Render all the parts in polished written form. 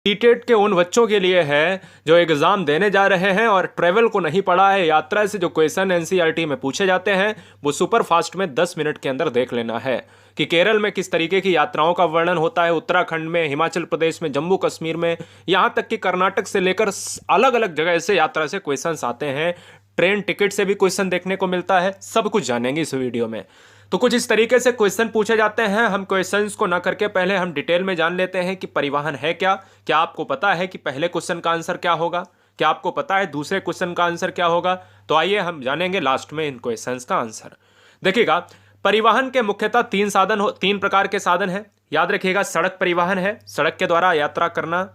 CTET के उन बच्चों के लिए है जो एग्जाम देने जा रहे हैं और ट्रेवल को नहीं पढ़ा है। यात्रा से जो क्वेश्चन एनसीईआरटी में पूछे जाते हैं वो सुपर फास्ट में 10 मिनट के अंदर देख लेना है कि केरल में किस तरीके की यात्राओं का वर्णन होता है, उत्तराखंड में, हिमाचल प्रदेश में, जम्मू कश्मीर में, यहाँ तक कि कर्नाटक से लेकर अलग अलग जगह से यात्रा से क्वेश्चंस आते हैं। ट्रेन टिकट से भी क्वेश्चन देखने को मिलता है। सब कुछ जानेंगे इस वीडियो में। तो कुछ इस तरीके से क्वेश्चन पूछे जाते हैं। हम क्वेश्चंस को ना करके पहले हम डिटेल में जान लेते हैं कि परिवहन है क्या। क्या आपको पता है कि पहले क्वेश्चन का आंसर क्या होगा? क्या आपको पता है दूसरे क्वेश्चन का आंसर क्या होगा? तो आइए हम जानेंगे लास्ट में इन क्वेश्चंस का आंसर। देखिएगा, परिवहन के मुख्यतः तीन प्रकार के साधन हैं। याद रखिएगा, सड़क परिवहन है, सड़क के द्वारा यात्रा करना।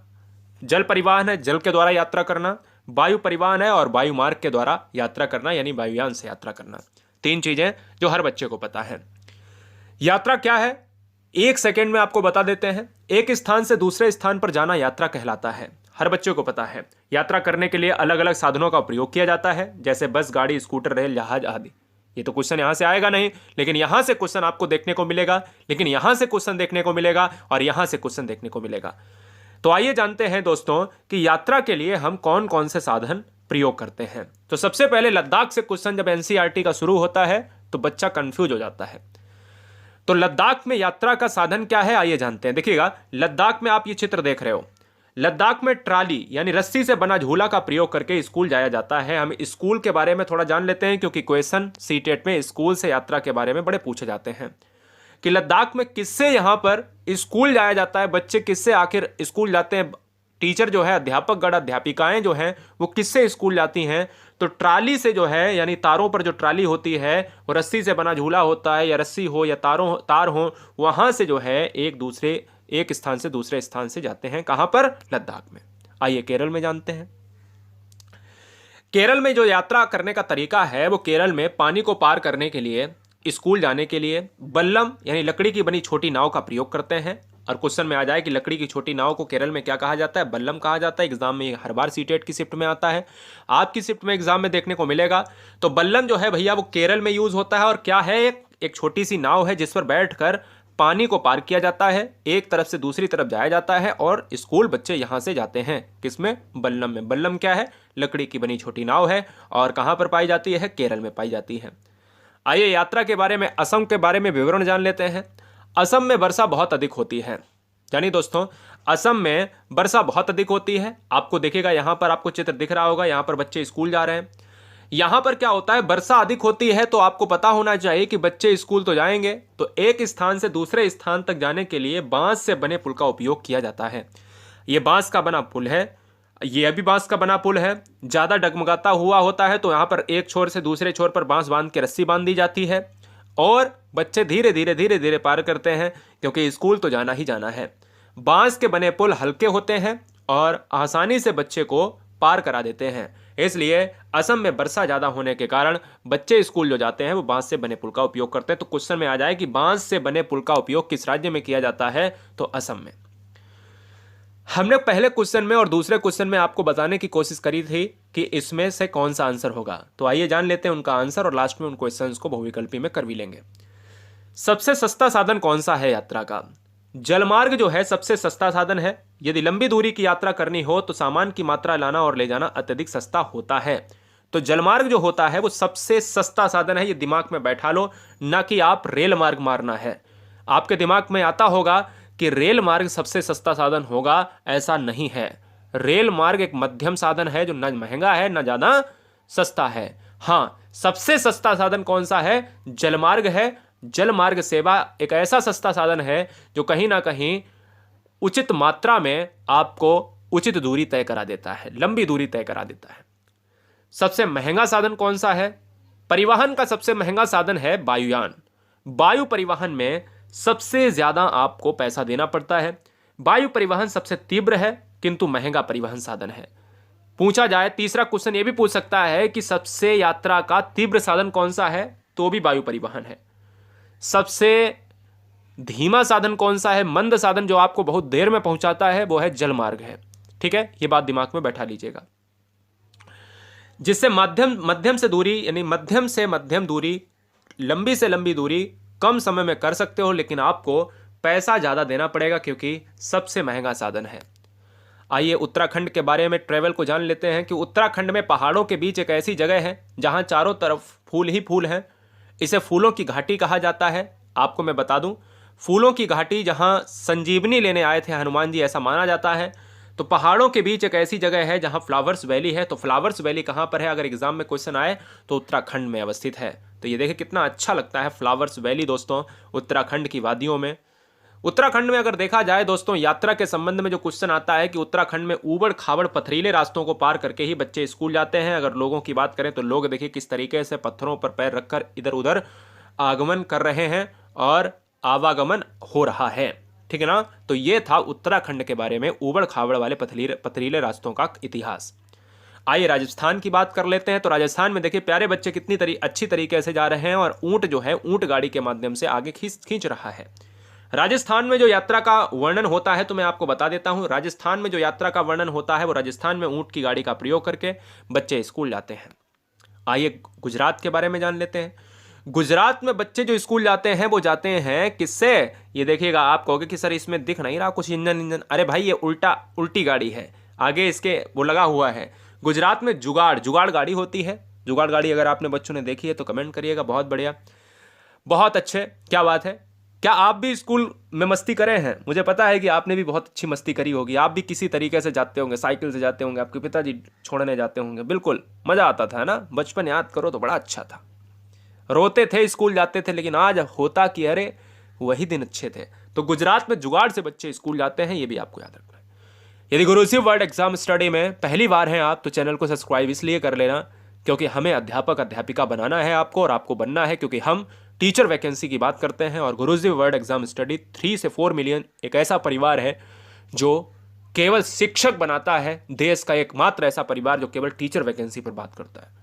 जल परिवहन है, जल के द्वारा यात्रा करना। वायु परिवहन है और वायु मार्ग के द्वारा यात्रा करना, यानी वायुयान से यात्रा करना। तीन चीजें जो हर बच्चे को पता है। यात्रा क्या है? एक सेकेंड में आपको बता देते हैं। एक स्थान से दूसरे स्थान पर जाना यात्रा कहलाता है। हर बच्चे को पता है। यात्रा करने के लिए अलग अलग साधनों का प्रयोग किया जाता है, जैसे बस, गाड़ी, स्कूटर, रेल, जहाज आदि। ये तो क्वेश्चन यहां से आएगा नहीं, लेकिन यहां से क्वेश्चन आपको देखने को मिलेगा, लेकिन यहां से क्वेश्चन देखने को मिलेगा और यहां से क्वेश्चन देखने को मिलेगा। तो आइए जानते हैं दोस्तों कि यात्रा के लिए हम कौन कौन से साधन प्रयोग करते हैं। तो सबसे पहले लद्दाख से क्वेश्चन जब एनसीईआरटी का शुरू होता है तो बच्चा कंफ्यूज हो जाता है। तो लद्दाख में यात्रा का साधन क्या है, आइए जानते हैं। देखिएगा, लद्दाख में आप ये चित्र देख रहे हो। लद्दाख में ट्राली यानी रस्सी से बना झूला का प्रयोग करके स्कूल जाया जाता है। हम स्कूल के बारे में थोड़ा जान लेते हैं, क्योंकि क्वेश्चन सीटेट में स्कूल से यात्रा के बारे में बड़े पूछे जाते हैं कि लद्दाख में किससे यहां पर स्कूल जाया जाता है, बच्चे किससे आखिर स्कूल जाते हैं, टीचर जो है, अध्यापक गण, अध्यापिकाएं जो हैं वो किससे स्कूल जाती हैं। तो ट्राली से जो है, यानी तारों पर जो ट्राली होती है, वो रस्सी से बना झूला होता है, या रस्सी हो या तार हो, वहां से जो है एक स्थान से दूसरे स्थान से जाते हैं। कहां पर? लद्दाख में। आइए केरल में जानते हैं। केरल में जो यात्रा करने का तरीका है, वो केरल में पानी को पार करने के लिए, स्कूल जाने के लिए बल्लम यानी लकड़ी की बनी छोटी नाव का प्रयोग करते हैं। और क्वेश्चन में आ जाए कि लकड़ी की छोटी नाव को केरल में क्या कहा जाता है? बल्लम कहा जाता है। एग्जाम में हर बार सीटेट की शिफ्ट में आता है, आपकी शिफ्ट में एग्जाम में देखने को मिलेगा। तो बल्लम जो है भैया वो केरल में यूज होता है। और क्या है? एक छोटी सी नाव है जिस पर बैठकर पानी को पार किया जाता है, एक तरफ से दूसरी तरफ जाया जाता है और स्कूल बच्चे यहां से जाते हैं। किसमें? बल्लम में। बल्लम क्या है? लकड़ी की बनी छोटी नाव है और कहां पर पाई जाती है? केरल में पाई जाती है। आइए यात्रा के बारे में, असम के बारे में विवरण जान लेते हैं। असम में वर्षा बहुत अधिक होती है। यानी दोस्तों, असम में वर्षा बहुत अधिक होती है। आपको देखिएगा, यहां पर आपको चित्र दिख रहा होगा, यहां पर बच्चे स्कूल जा रहे हैं। यहां पर क्या होता है? वर्षा अधिक होती है तो आपको पता होना चाहिए कि बच्चे स्कूल तो जाएंगे, तो एक स्थान से दूसरे स्थान तक जाने के लिए बांस से बने पुल का उपयोग किया जाता है। यह बांस का बना पुल है, ये अभी बांस का बना पुल है। ज्यादा डगमगाता हुआ होता है तो यहां पर एक छोर से दूसरे छोर पर बांस बांध के रस्सी बांध दी जाती है और बच्चे धीरे धीरे पार करते हैं, क्योंकि स्कूल तो जाना ही जाना है। बांस के बने पुल हल्के होते हैं और आसानी से बच्चे को पार करा देते हैं। इसलिए असम में वर्षा ज्यादा होने के कारण बच्चे स्कूल जो जाते हैं वो बांस से बने पुल का उपयोग करते हैं। तो क्वेश्चन में आ जाए कि बांस से बने पुल का उपयोग किस राज्य में किया जाता है? तो असम में। हमने पहले क्वेश्चन में और दूसरे क्वेश्चन में आपको बताने की कोशिश करी थी कि इसमें से कौन सा आंसर होगा। तो आइए जान लेते हैं उनका आंसर और लास्ट में उन क्वेश्चंस को बहुविकल्पी में कर भी लेंगे। सबसे सस्ता साधन कौन सा है यात्रा का? जलमार्ग जो है सबसे सस्ता साधन है। यदि लंबी दूरी की यात्रा करनी हो तो सामान की मात्रा लाना और ले जाना अत्यधिक सस्ता होता है। तो जलमार्ग जो होता है वो सबसे सस्ता साधन है। ये दिमाग में बैठा लो, ना कि आप रेल मार्ग मारना है। आपके दिमाग में आता होगा कि रेल मार्ग सबसे सस्ता साधन होगा, ऐसा नहीं है। रेल मार्ग एक मध्यम साधन है जो न महंगा है न ज्यादा सस्ता है। हां, सबसे सस्ता साधन कौन सा है? जलमार्ग है। जलमार्ग सेवा एक ऐसा सस्ता साधन है जो कहीं ना कहीं उचित मात्रा में आपको उचित दूरी तय करा देता है, लंबी दूरी तय करा देता है। सबसे महंगा साधन कौन सा है? परिवहन का सबसे महंगा साधन है वायुयान। वायु परिवहन में सबसे ज्यादा आपको पैसा देना पड़ता है। वायु परिवहन सबसे तीव्र है किंतु महंगा परिवहन साधन है। पूछा जाए, तीसरा क्वेश्चन यह भी पूछ सकता है कि सबसे यात्रा का तीव्र साधन कौन सा है? तो भी वायु परिवहन है। सबसे धीमा साधन कौन सा है? मंद साधन जो आपको बहुत देर में पहुंचाता है वो है जलमार्ग है। ठीक है, ये बात दिमाग में बैठा लीजिएगा। जिससे मध्यम से दूरी, यानी मध्यम से मध्यम दूरी, लंबी से लंबी दूरी कम समय में कर सकते हो, लेकिन आपको पैसा ज्यादा देना पड़ेगा क्योंकि सबसे महंगा साधन है। आइए उत्तराखंड के बारे में ट्रेवल को जान लेते हैं कि उत्तराखंड में पहाड़ों के बीच एक ऐसी जगह है जहां चारों तरफ फूल ही फूल हैं। इसे फूलों की घाटी कहा जाता है। आपको मैं बता दूं, फूलों की घाटी जहां संजीवनी लेने आए थे हनुमान जी, ऐसा माना जाता है। तो पहाड़ों के बीच एक ऐसी जगह है जहां फ्लावर्स वैली है। तो फ्लावर्स वैली कहां पर है, अगर एग्जाम में क्वेश्चन आए तो उत्तराखंड में अवस्थित है। तो ये देखिए कितना अच्छा लगता है फ्लावर्स वैली दोस्तों, उत्तराखंड की वादियों में। उत्तराखंड में अगर देखा जाए दोस्तों, यात्रा के संबंध में जो क्वेश्चन आता है कि उत्तराखंड में ऊबड़ खाबड़ पथरीले रास्तों को पार करके ही बच्चे स्कूल जाते हैं। अगर लोगों की बात करें तो लोग देखिए किस तरीके से पत्थरों पर पैर रखकर इधर उधर आगमन कर रहे हैं और आवागमन हो रहा है, ठीक है ना। तो ये था उत्तराखंड के बारे में ऊबड़ खाबड़ वाले पथरीले रास्तों का इतिहास। आइए राजस्थान की बात कर लेते हैं। तो राजस्थान में देखिए प्यारे बच्चे कितनी अच्छी तरीके से जा रहे हैं और ऊंट जो है ऊंट गाड़ी के माध्यम से आगे खींच रहा है। राजस्थान में जो यात्रा का वर्णन होता है तो मैं आपको बता देता हूं, राजस्थान में जो यात्रा का वर्णन होता है वो राजस्थान में ऊंट की गाड़ी का प्रयोग करके बच्चे स्कूल जाते हैं। आइए गुजरात के बारे में जान लेते हैं। गुजरात में बच्चे जो स्कूल जाते हैं वो जाते हैं किससे, ये देखिएगा। आप कहोगे कि सर इसमें दिख नहीं रहा कुछ इंजन, अरे भाई ये उल्टी गाड़ी है, आगे इसके वो लगा हुआ है। गुजरात में जुगाड़ गाड़ी होती है। जुगाड़ गाड़ी अगर आपने बच्चों ने देखी है तो कमेंट करिएगा। बहुत बढ़िया, बहुत अच्छे, क्या बात है। क्या आप भी स्कूल में मस्ती करे हैं? मुझे पता है कि आपने भी बहुत अच्छी मस्ती करी होगी। आप भी किसी तरीके से जाते होंगे, साइकिल से जाते होंगे, आपके पिताजी छोड़ने जाते होंगे। बिल्कुल मजा आता था ना, बचपन याद करो तो बड़ा अच्छा था। रोते थे स्कूल जाते थे, लेकिन आज होता कि अरे वही दिन अच्छे थे। तो गुजरात में जुगाड़ से बच्चे स्कूल जाते हैं, ये भी आपको याद रखना है। यदि गुरुशिव वर्ल्ड एग्जाम स्टडी में पहली बार हैं आप तो चैनल को सब्सक्राइब इसलिए कर लेना क्योंकि हमें अध्यापक अध्यापिका बनाना है आपको, और आपको बनना है क्योंकि हम टीचर वैकेंसी की बात करते हैं। और गुरुशिव वर्ल्ड एग्जाम स्टडी 3 से 4 मिलियन एक ऐसा परिवार है जो केवल शिक्षक बनाता है, देश का एकमात्र ऐसा परिवार जो केवल टीचर वैकेंसी पर बात करता है।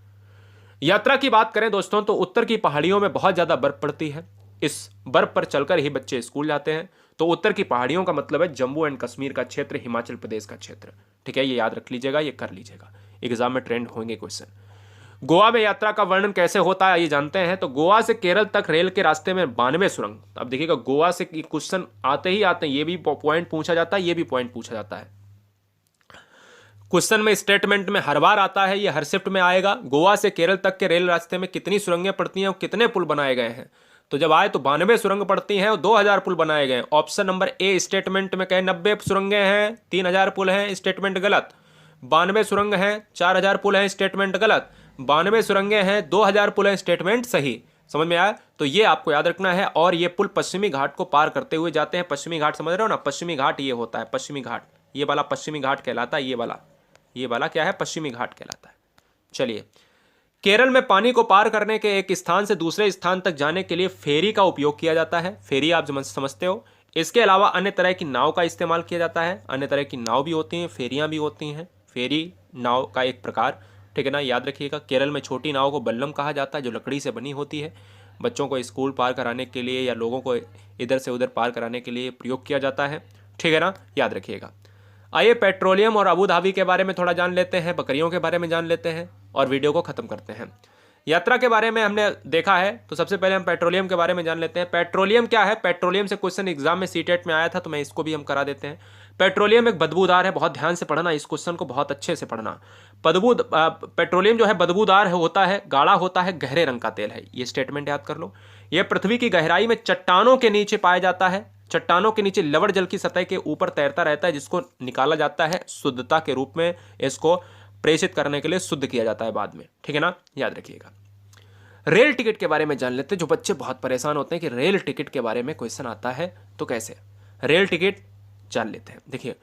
यात्रा की बात करें दोस्तों तो उत्तर की पहाड़ियों में बहुत ज्यादा बर्फ पड़ती है। इस बर्फ पर चलकर ही बच्चे स्कूल जाते हैं। तो उत्तर की पहाड़ियों का मतलब है जम्मू एंड कश्मीर का क्षेत्र, हिमाचल प्रदेश का क्षेत्र, ठीक है। ये याद रख लीजिएगा, ये कर लीजिएगा, एग्जाम में ट्रेंड होंगे क्वेश्चन। गोवा में यात्रा का वर्णन कैसे होता है ये जानते हैं। तो गोवा से केरल तक रेल के रास्ते में 92 सुरंग। अब देखिएगा गोवा से क्वेश्चन आते ही आते हैं, ये भी पॉइंट पूछा जाता है, ये भी पॉइंट पूछा जाता है। क्वेश्चन में स्टेटमेंट में हर बार आता है, ये हर शिफ्ट में आएगा। गोवा से केरल तक के रेल रास्ते में कितनी सुरंगें पड़ती हैं और कितने पुल बनाए गए हैं। तो जब आए तो 92 सुरंग पड़ती हैं और 2000 पुल बनाए गए। ऑप्शन नंबर ए स्टेटमेंट में कहे 90 सुरंगें हैं, 3000 पुल हैं, स्टेटमेंट गलत। 92 सुरंग हैं, 4000 पुल हैं, स्टेटमेंट गलत। 92 सुरंगें हैं, 2000 पुल हैं, स्टेटमेंट सही। समझ में आया? तो ये आपको याद रखना है। और ये पुल पश्चिमी घाट को पार करते हुए जाते हैं। पश्चिमी घाट समझ रहे हो ना, पश्चिमी घाट ये होता है, पश्चिमी घाट, ये वाला पश्चिमी घाट कहलाता है। ये वाला क्या है, पश्चिमी घाट कहलाता है। चलिए, केरल में पानी को पार करने के एक स्थान से दूसरे स्थान तक जाने के लिए फेरी का उपयोग किया जाता है। फेरी आप समझते हो। इसके अलावा अन्य तरह की नाव का इस्तेमाल किया जाता है। अन्य तरह की नाव भी होती हैं, फेरियां भी होती हैं। फेरी नाव का एक प्रकार, ठीक है ना, याद रखिएगा। केरल में छोटी नाव को बल्लम कहा जाता है, जो लकड़ी से बनी होती है। बच्चों को स्कूल पार कराने के लिए या लोगों को इधर से उधर पार कराने के लिए प्रयोग किया जाता है, ठीक है ना, याद रखिएगा। आइए पेट्रोलियम और अबू धाबी के बारे में थोड़ा जान लेते हैं, बकरियों के बारे में जान लेते हैं और वीडियो को खत्म करते हैं। यात्रा के बारे में हमने देखा है, तो सबसे पहले हम पेट्रोलियम के बारे में जान लेते हैं। पेट्रोलियम क्या है? पेट्रोलियम से क्वेश्चन एग्जाम में सीटेट में आया था, तो मैं इसको भी हम करा देते हैं। पेट्रोलियम एक बदबूदार है, बहुत ध्यान से पढ़ना, इस क्वेश्चन को बहुत अच्छे से पढ़ना। पेट्रोलियम जो है बदबूदार होता है, गाढ़ा होता है, गहरे रंग का तेल है। ये स्टेटमेंट याद कर लो। यह पृथ्वी की गहराई में चट्टानों के नीचे पाया जाता है। चट्टानों के नीचे लवण जल की सतह के ऊपर तैरता रहता है, जिसको निकाला जाता है शुद्धता के रूप में। इसको प्रेषित करने के लिए शुद्ध किया जाता है बाद में, ठीक है ना, याद रखिएगा। रेल टिकट के बारे में जान लेते हैं। जो बच्चे बहुत परेशान होते हैं कि रेल टिकट के बारे में क्वेश्चन आता है तो कैसे, रेल टिकट जान लेते हैं। देखिए,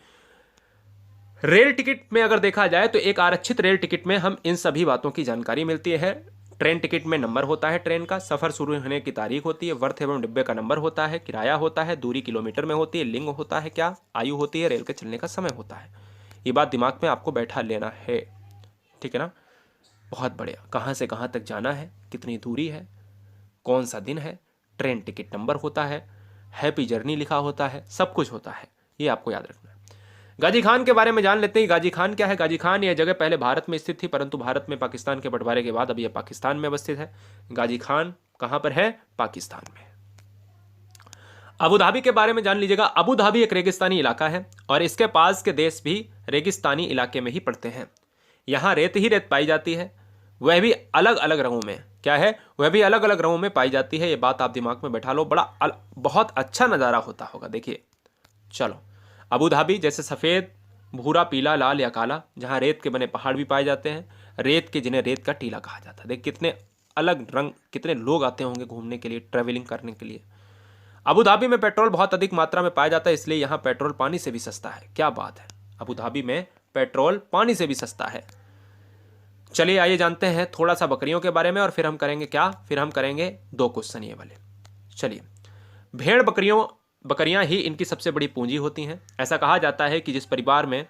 रेल टिकट में अगर देखा जाए तो एक आरक्षित रेल टिकट में हम इन सभी बातों की जानकारी मिलती है। ट्रेन टिकट में नंबर होता है ट्रेन का, सफर शुरू होने की तारीख होती है, वर्थ एवं डिब्बे का नंबर होता है, किराया होता है, दूरी किलोमीटर में होती है, लिंग होता है क्या, आयु होती है, रेल के चलने का समय होता है। ये बात दिमाग में आपको बैठा लेना है, ठीक है ना। बहुत बढ़िया। कहाँ से कहाँ तक जाना है, कितनी दूरी है, कौन सा दिन है, ट्रेन टिकट नंबर होता है, हैप्पी जर्नी लिखा होता है, सब कुछ होता है, ये आपको याद रखना है। गाजी खान के बारे में जान लेते हैं। गाजी खान क्या है? गाजी खान यह जगह पहले भारत में स्थित थी, परंतु भारत में पाकिस्तान के बंटवारे के बाद अब यह पाकिस्तान में अवस्थित है। गाजी खान कहां पर है? पाकिस्तान में। अबू धाबी के बारे में जान लीजिएगा। अबू धाबी एक रेगिस्तानी इलाका है और इसके पास के देश भी रेगिस्तानी इलाके में ही पड़ते हैं। यहाँ रेत ही रेत पाई जाती है, वह भी अलग अलग रंगों में। क्या है? वह भी अलग अलग रंगों में पाई जाती है। ये बात आप दिमाग में बैठा लो, बहुत अच्छा नज़ारा होता होगा। देखिए, चलो, अबू धाबी जैसे सफ़ेद, भूरा, पीला, लाल या काला, जहाँ रेत के बने पहाड़ भी पाए जाते हैं, रेत के जिन्हें रेत का टीला कहा जाता है। देख कितने अलग रंग, कितने लोग आते होंगे घूमने के लिए, ट्रैवलिंग करने के लिए। अबू धाबी में पेट्रोल बहुत अधिक मात्रा में पाया जाता है, इसलिए यहाँ पेट्रोल पानी से भी सस्ता है। क्या बात है, अबू धाबी में पेट्रोल पानी से भी सस्ता है। चलिए आइए जानते हैं थोड़ा सा बकरियों के बारे में, और फिर हम करेंगे क्या, फिर हम करेंगे 2 क्वेश्चन ये वाले। चलिए, भेड़ बकरियां ही इनकी सबसे बड़ी पूंजी होती हैं। ऐसा कहा जाता है कि जिस परिवार में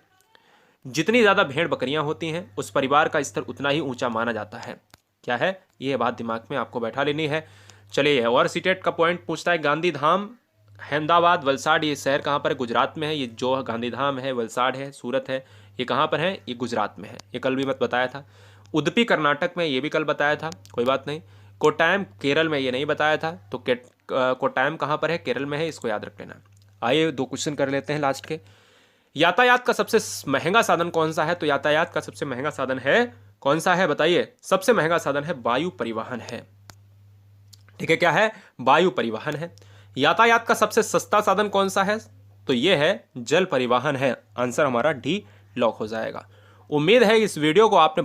जितनी ज़्यादा भेड़ बकरियां होती हैं, उस परिवार का स्तर उतना ही ऊंचा माना जाता है। क्या है? ये बात दिमाग में आपको बैठा लेनी है। चलिए, और सीटेट का पॉइंट पूछता है, गांधीधाम, अहमदाबाद, वलसाड़, ये शहर कहाँ पर है? गुजरात में है। ये जो गांधीधाम है, वलसाड़ है, सूरत है, ये कहाँ पर है? ये गुजरात में है। ये कल भी मैं बताया था। उडुपी कर्नाटक में, ये भी कल बताया था, कोई बात नहीं। कोट्टायम केरल में, ये नहीं बताया था। तो कोट्टायम कहाँ पर है? केरल में है, इसको याद रख लेना। आइए 2 क्वेश्चन कर लेते हैं लास्ट के। यातायात का सबसे महंगा साधन कौन सा है? तो यातायात का सबसे महंगा साधन है, कौन सा है बताइए? सबसे महंगा साधन है वायु परिवहन है। ठीक है, क्या है? वायु परिवहन है। यातायात का सबसे सस्ता साधन कौन सा है? तो यह है जल परिवहन है। आंसर हमारा डी लॉक हो जाएगा। उम्मीद है इस वीडियो को आपने